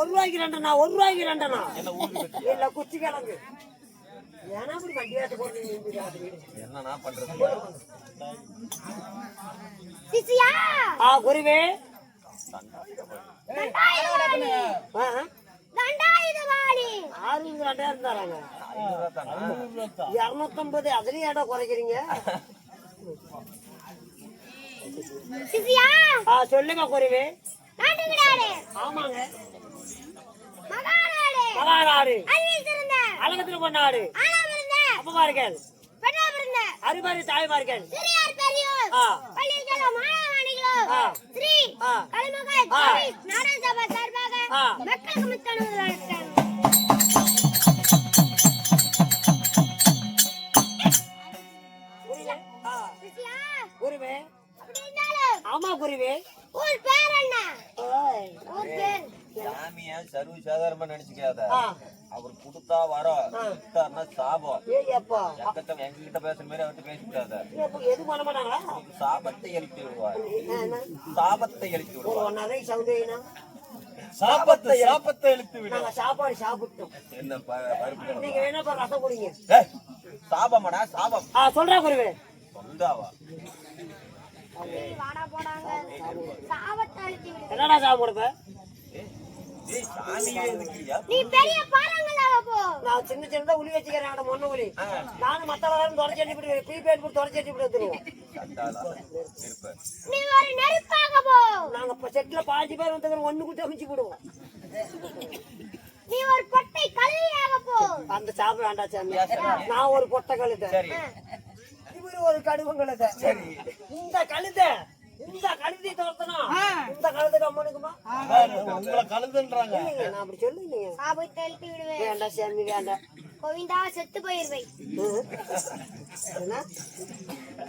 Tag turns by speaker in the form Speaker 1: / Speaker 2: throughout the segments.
Speaker 1: ஒரு ரூபாய்க்கு ரெண்டனா, ஒரு ரூபாய்க்கு ரெண்டனா இல்ல குச்சி கிழங்கு. ஏன்னா அப்படி வண்டி ஆட்டு போட்டு என்னன்னா பண்றது? குருவே இருந்தாராங்க 250. அதுலயும் ஏடா குறைக்கிறீங்க? சொல்லுங்க குருவே. ஆமாங்க, மகாநாடு அழகத்துல கொண்டாடு அப்பமார்கள் அரிமாரி தாய்மார்கள்
Speaker 2: நாடக சபை சார்பாக மக்களுக்கு முத்தனுவதாக
Speaker 1: குருவே. ஆமா குருவே.
Speaker 2: ஊர் பேர் என்ன? ஊர் பேர்
Speaker 3: சாமியா சர்வ சாதாரணமா நினைச்சுக்காத. அவர் கொடுத்தா வரோம், கொடுத்தாருன்னா சாபம். எங்ககிட்ட பேசுற மாதிரி அவர்கிட்ட பேசிக்காத.
Speaker 1: எது பண்ண மாட்டாங்களா?
Speaker 3: சாபத்தை எழுப்பி விடுவார். சாபத்தை எழுப்பி விடுவார். சாபத்தை எழுப்பி விடுவார்.
Speaker 1: சாப்பாடு சாப்பிட்டோம்.
Speaker 3: என்ன பருப்பு?
Speaker 1: நீங்க வேணா ரசம் குடிங்க.
Speaker 3: சாபமாடா சாபம்.
Speaker 1: சொல்றா குருவே.
Speaker 3: சொந்தாவா?
Speaker 1: என்னடா சாபம் கொடுப்ப?
Speaker 2: நீ பெரிய பாறாங்களாவ போ.
Speaker 1: நான் சின்ன சின்னதா உளி வச்சுக்கிறேன். மொன்ன உளி நானும் மத்தவங்க தொடச்சி ப்ரீபெய்ட் போட்டு தொடச்சி வந்துருவோம்.
Speaker 2: நீ ஒரு நெருப்பாக போ.
Speaker 1: நாங்க செட்ல 5 பேர் வந்து ஒண்ணு கூட்டி அமைச்சு போடுவோம்.
Speaker 2: நீ ஒரு பொட்டை கழுதையாக போ.
Speaker 1: அந்த சாப்பிட வேண்டாம் சாமி. நான் ஒரு பொட்டை கழுதை, இவரு ஒரு கடுவம் கழுதை. இந்த கழுதை தோர்த்தனா இந்த கழுதை கம்மனுக்குமா?
Speaker 3: உங்களை கழுதுன்றாங்க.
Speaker 1: நான் அப்படி சொல்லுங்க.
Speaker 2: சாபத்தை எழுப்பி விடுவேன்.
Speaker 1: வேண்டாம் சாமி வேண்டாம்.
Speaker 2: கோவிந்தா செத்து போயிருவேன்.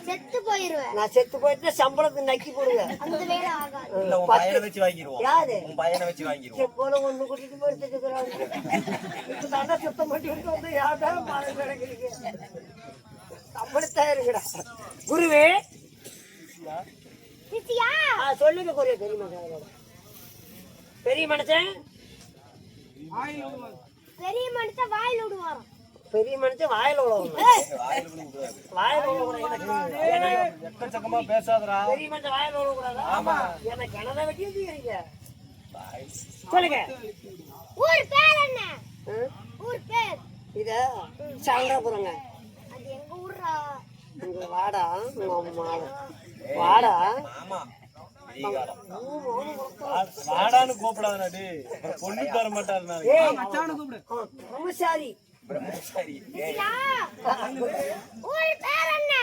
Speaker 2: செத்து போயிருவேன்.
Speaker 1: நான் செத்து போயிட்டு சம்பளத்தை நக்கி போடுவேன்.
Speaker 2: அந்த வேலை ஆகாது.
Speaker 3: இல்ல உன் பையனை வச்சு வாங்கிடுவோம்.
Speaker 1: யாரு?
Speaker 3: உன் பையனை வச்சு வாங்கிடுவோம்.
Speaker 1: போல ஒண்ணு கூட்டிட்டு போயிட்டு இருக்கிறாங்க. தாண்டா சுத்தம் பண்ணி வந்து யாரும் பாடம் கிடக்குறீங்க. அப்படித்தான் இருக்குடா குருவே.
Speaker 2: சித்தியா
Speaker 1: சொல்லுங்க குருவே. பெரிய மனுஷன்
Speaker 2: பெரிய மனுஷன் வாயில் விடுவார்.
Speaker 1: பெரிய மனுஷன் வாயில
Speaker 3: எக்கச்சக்கமா பேசாதடா.
Speaker 1: பெரிய மனுஷன் வாயில விடக்கூடாதா? ஆமா. எனக்கு கிணத வெட்டி வச்சுக்கிறீங்க. சொல்லுங்க.
Speaker 2: ஊர் பேர் என்ன? ஊர் பேர்
Speaker 1: இத சாங்கராபுரங்க.
Speaker 2: அது எங்க ஊர்ரா?
Speaker 1: இங்க வாடா. வாடா.
Speaker 3: ஆமா. வாடான்னு கூப்பிடாதே. பொண்ணு தர மாட்டாரு.
Speaker 1: பிரம்மசாரி.
Speaker 2: ஊர் பேர் என்ன?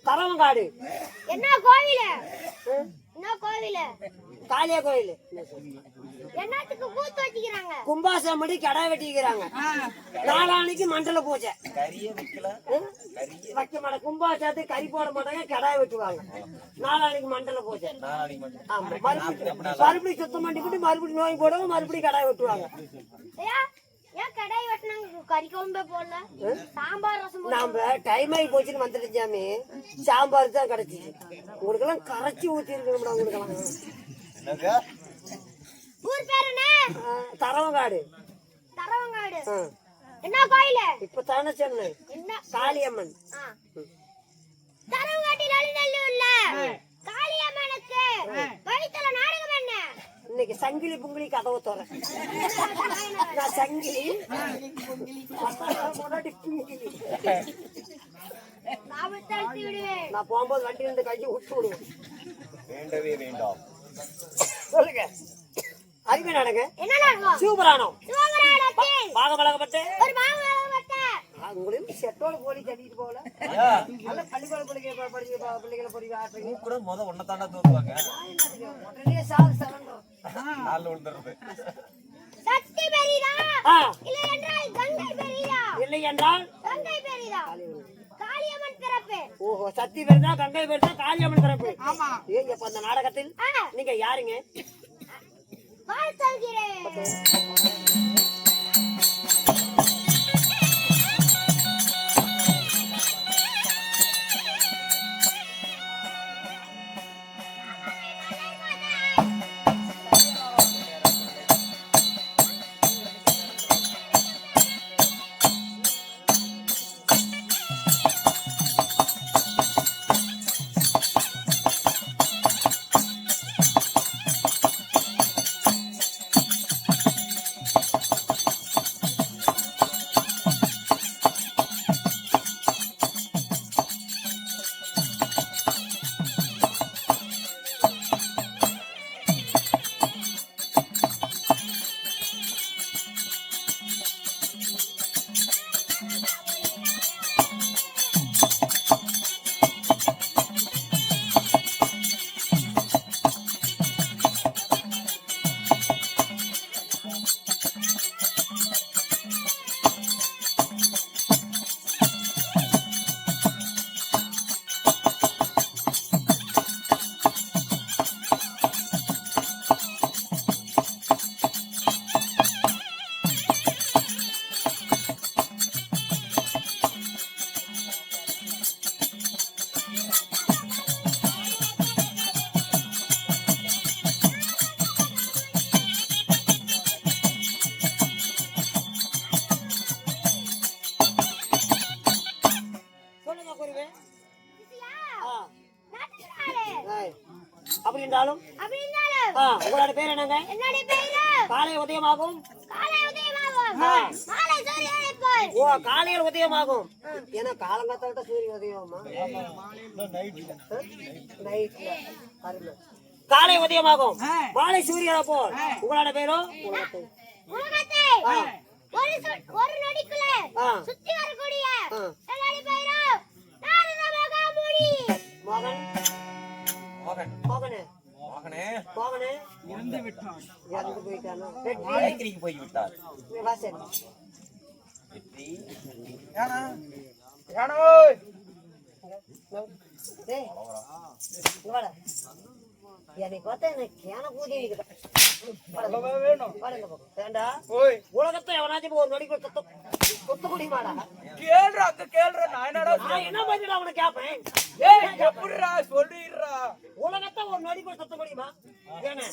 Speaker 1: தரவங்காடு.
Speaker 2: என்ன கோவில்? என்ன கோவில்?
Speaker 1: காளியா கோயில்.
Speaker 2: என்னத்துக்கு கூத்து வச்சிக்கிறாங்க?
Speaker 1: கும்பாசம் பண்ணி கடை வெட்டிக்கிறாங்க. நாளானிக்கு மண்டல பூஜை. வைக்க மாட்டாங்க. கும்பாசத்துக்கு கறி போட மாட்டாங்க, கடாய் வெட்டுவாங்க. நாளானிக்கு மண்டல பூஜை. மறுபடியும் சுத்தம் பண்ணிவிட்டு மறுபடியும் நோய் போடுவோம், மறுபடியும் கடாய் வெட்டுவாங்க.
Speaker 2: ஏன் கடாய் வெட்டினாங்க? கறி குழம்பே போடல, சாம்பார் ரசம்.
Speaker 1: நாம டைம் ஆகி போச்சுன்னு வந்துட்டு சாமி, சாம்பார் தான் கிடைச்சிச்சு. உங்களுக்கு எல்லாம் கரைச்சி ஊத்தி இருக்கணும். உங்களுக்கு எல்லாம்
Speaker 2: ஊர் பேர் என்ன?
Speaker 1: தரவங்காடு.
Speaker 2: தரவங்காடு. என்ன கோயில்?
Speaker 1: இப்ப தானே சொன்னேன்.
Speaker 2: என்ன?
Speaker 1: காளியம்மன்.
Speaker 2: தரவங்காட்டில் அழுநல்லூர்ல காளியம்மனுக்கு வழித்தல நாடகம் என்ன?
Speaker 1: இன்னைக்கு சங்கிலி புங்கிலி கதவை தோற. நான் சங்கிலி நான் போகும்போது வண்டி இருந்து கையை விட்டு விடுவேன்.
Speaker 3: வேண்டவே வேண்டாம்.
Speaker 1: சொல்லுங்க. அறிவு நாடக
Speaker 2: என்ன நாடகம்?
Speaker 1: சிவபுராணம்.
Speaker 2: பாகமலகப்பட்டு ஒரு பாகமலகப்பட்டு
Speaker 1: உங்களுக்கு செட்டோட போலி கட்டிட்டு போகல. நல்ல பள்ளிக்கூட பிள்ளைகளை படிக்க ஆட்டுறீங்க
Speaker 3: கூட முத ஒன்ன தாண்டா தூக்குவாங்க.
Speaker 1: உடனே சால் சரண்டோம்.
Speaker 3: நாள் விழுந்துருது.
Speaker 2: சக்தி பெரியதா இல்லை என்றால் கங்கை பெரியதா?
Speaker 1: இல்லை என்றால்
Speaker 2: கங்கை பெரியதா? காளியம்மன் பிறப்பு.
Speaker 1: ஓஹோ, சக்தி பெரியதா கங்கை பெரியதா காளியம்மன் பிறப்பு. ஆமா. ஏங்க இப்ப அந்த நாடகத்தில் நீங்க யாருங்க?
Speaker 2: வாழ்த்துகிறேன்.
Speaker 1: அப்படின்றாலும்
Speaker 2: அப்படின்னாலும்
Speaker 1: உங்களோட பேர் என்னங்க?
Speaker 2: என்னுடைய பேரு
Speaker 1: காலை உதயமாகும்.
Speaker 2: காலை உதயமாகும் மாலை சூரியனை போல்.
Speaker 1: ஓ, காலையில் உதயமாகும். ஏன்னா காலங்காத்தால தான் சூரியன் உதயமாகுமா? நைட்ல. காலை உதயமாகும் மாலை சூரியனை போல். உங்களோட பேரும்
Speaker 2: உலகத்தை ஒரு நொடிக்குள்ள சுத்தி வரக்கூடிய என்னுடைய பேரு நாரத மகாமுனி.
Speaker 1: மகன்
Speaker 3: மோகன்
Speaker 1: மகனே
Speaker 3: மோகனே
Speaker 1: மகனே
Speaker 4: இறந்து விட்டான்.
Speaker 1: இறந்து போயிட்டானோ?
Speaker 3: மைத்திரிக்கு போய் விட்டார்.
Speaker 1: வாசன்
Speaker 3: வெற்றி
Speaker 4: ஏனா ஏனோ
Speaker 1: டேய் இங்க வாடா. எனக்கு பார்த்தா எனக்கு கேன கூதி
Speaker 4: வேணும்.
Speaker 1: ஏண்டா
Speaker 4: ஓய்
Speaker 1: உலகத்தை எவனாச்சும் ஒரு நொடிக்குள் கொத்த முடியுமாடா?
Speaker 4: கேளுடா அங்க கேளுடா நான் என்னடா
Speaker 1: நான் என்ன பதில் அவனை கேட்பேன்?
Speaker 4: ஏய் எப்படிடா சொல்லிடுறா.
Speaker 1: உலகத்தை ஒரு நொடிக்குள் சுத்த முடியுமா? ஏன்னா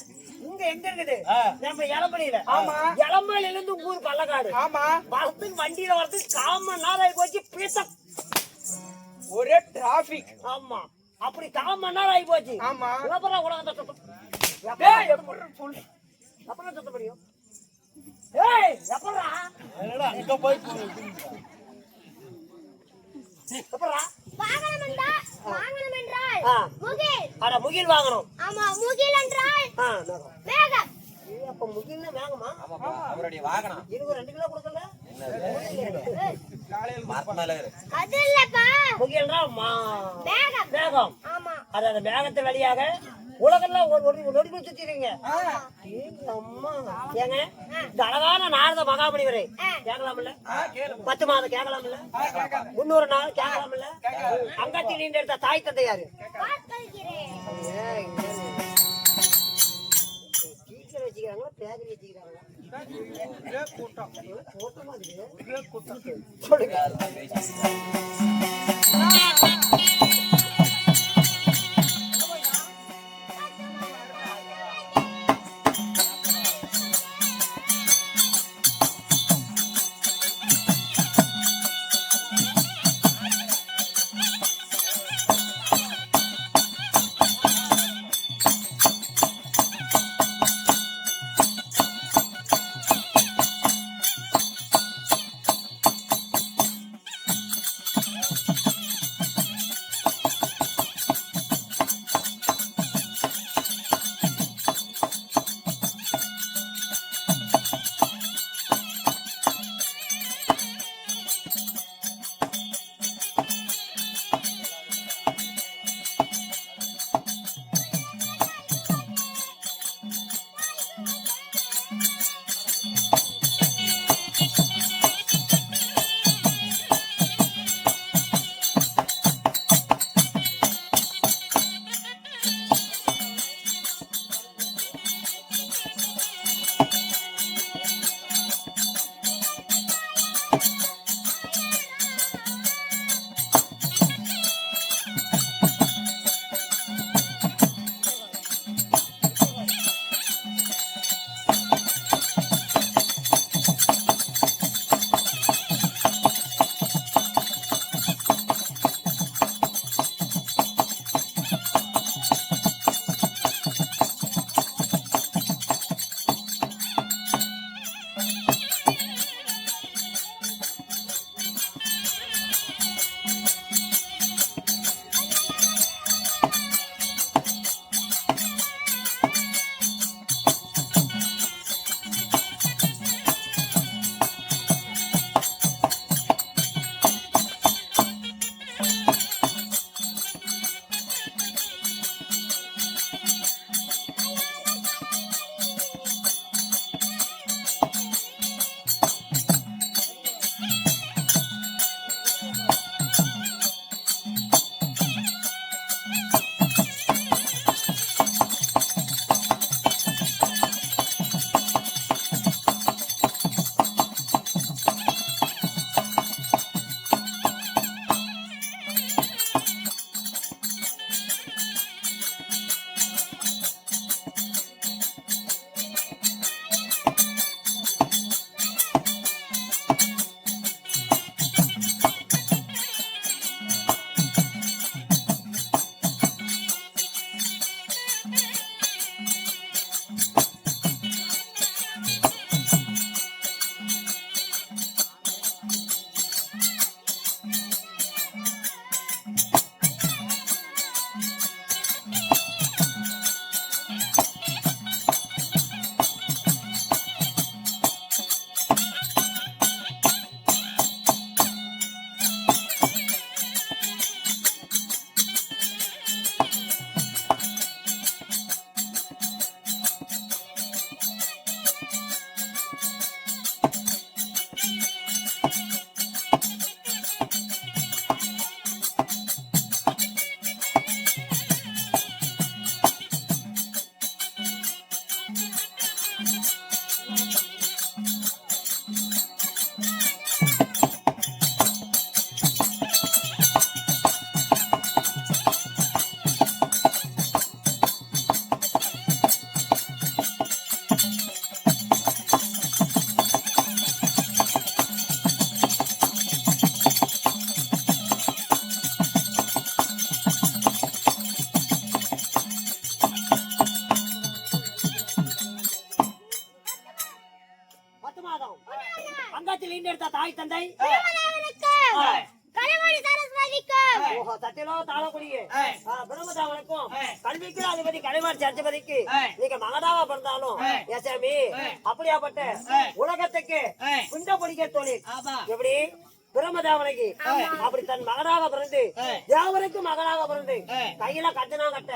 Speaker 1: இங்க எங்க இருக்குது? நம்ம இளம்பலியில.
Speaker 4: ஆமா.
Speaker 1: இளம்பலியில இருந்து உங்க ஊர் பள்ளக்காடு.
Speaker 4: ஆமா
Speaker 1: வரத்துக்கு வண்டியில வரதுக்கு 1/4 மணி நேரம் ஆகி போச்சு. பீச
Speaker 4: ஒரே டிராபிக்.
Speaker 1: ஆமா, அப்படி 1/4 மணி நேரம் ஆகி போச்சு.
Speaker 4: ஆமா.
Speaker 1: எப்பறம் உலகத்தை சுத்த
Speaker 4: டேய் எப்படி சொல்லு.
Speaker 1: எப்பறம் சுத்த முடியும்? ஏய் எப்பறா
Speaker 4: அங்க போய்
Speaker 1: எப்பறா
Speaker 2: வாகனம் என்றால் முகில்.
Speaker 1: அட முகில் வாங்கணும்.
Speaker 2: ஆமா, முகில் என்றால் மேகம்.
Speaker 1: அப்ப முகில்னா வேகமா?
Speaker 3: ஆமாப்பா, அவருடைய வாகனம்
Speaker 1: இதுக்கு 2 கிலோ கொடுக்கல.
Speaker 3: மரத்து மேல இரு.
Speaker 2: அது இல்லப்பா,
Speaker 1: முகில்னா
Speaker 2: மேகம்.
Speaker 1: வேகம்.
Speaker 2: ஆமா,
Speaker 1: அது அந்த வேகத்தை வழியாக உலகெல்லாம் ஒரு நொடிக்குள் சுத்திடுவீங்க. அம்மா ஏங்க, இந்த அழகான நாரத மகாமுனிவரே கேட்கலாம்ல? 10 மாதம் கேட்கலாம்ல? 300 நாள் கேட்கலாம்ல? அங்கத்தில் நீண்ட எடுத்த தாய் தந்தை யாரு?
Speaker 2: பார்க்கிறேன்.
Speaker 1: டீச்சர் வச்சுக்கிறாங்களா, பேக்கரி வச்சுக்கிறாங்களா?
Speaker 4: கூட்டம்
Speaker 1: கூட்டமா இருக்கு.
Speaker 3: சொல்லுங்க. யாருதான் பேசிட்டு
Speaker 1: பெத்த தாய் தந்தை
Speaker 2: பிரம்மதேவனுக்கும் கலைவாணி சரஸ்வதிக்கும்
Speaker 1: ஓஹோ தட்டிலோ தாளக்குடியே பிரம்மதாவனுக்கும் கல்விக்கு அதிபதி கலைவாணி சரஸ்வதிக்கு நீங்க மகதாவா பிறந்தாலும் ஏசாமி அப்படியாப்பட்ட உலகத்துக்கு குண்ட பிடிக்க தொழில் எப்படி பிரம்மதேவனுக்கு அப்படி தன் மகனாக பிறந்து தேவருக்கு மகனாக பிறந்து கையில கட்டனா கட்ட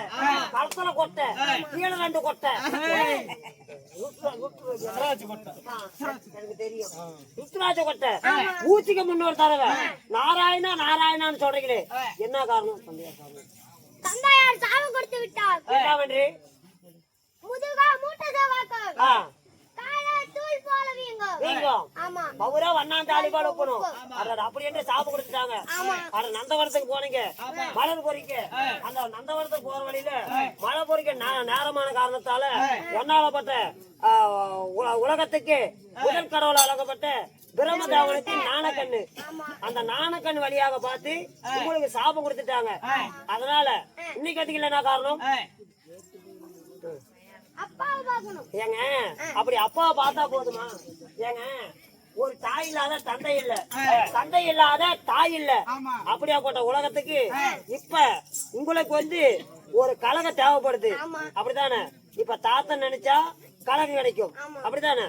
Speaker 1: கலத்துல கொட்ட கீழே 2 கொட்டை எனக்கு தெரியும் ருத்ராஜ கொட்டை ஊச்சிக்கு முன்னோர் தடவை நாராயணா நாராயணான்னு சொல்றீங்களே என்ன காரணம்
Speaker 2: தந்தையார் சாவு கொடுத்து விட்டார்
Speaker 1: என்னவென்று
Speaker 2: முதுகா மூட்டை சேவாக்கம் கால தூள் போல வீங்கும்
Speaker 1: வீங்கும்
Speaker 2: ஆமா
Speaker 1: பவுரா வண்ணாந்தாளி போல போகணும் அப்படி என்று சாப்பு கொடுத்துட்டாங்க அட நந்தவனத்துக்கு போனீங்க மலர் பொறிக்க அந்த நந்தவனத்துக்கு போற வழியில மழை பொறிக்க நேரமான காரணத்தால ஒன்னாலப்பட்ட உலகத்துக்கு முதல் கடவுள் அழகப்பட்ட பிரம்மதேவனுக்கு நாணக்கண்ணு அந்த நாணக்கண் வழியாக பார்த்து உங்களுக்கு சாபம் கொடுத்துட்டாங்க அதனால இன்னைக்கு அதுக்கு என்ன காரணம்
Speaker 2: அப்பாவை பார்க்கணும்
Speaker 1: ஏங்க அப்படி அப்பாவை பார்த்தா போதுமா ஏங்க ஒரு தாய் இல்லாத தந்தை இல்ல தந்தை இல்லாத தாய் இல்ல அப்படியா போட்ட உலகத்துக்கு இப்ப உங்களுக்கு வந்து ஒரு கலகம் தேவைப்படுது அப்படித்தானே இப்ப தாத்தன் நினைச்சா கலகம் கிடைக்கும் அப்படித்தானே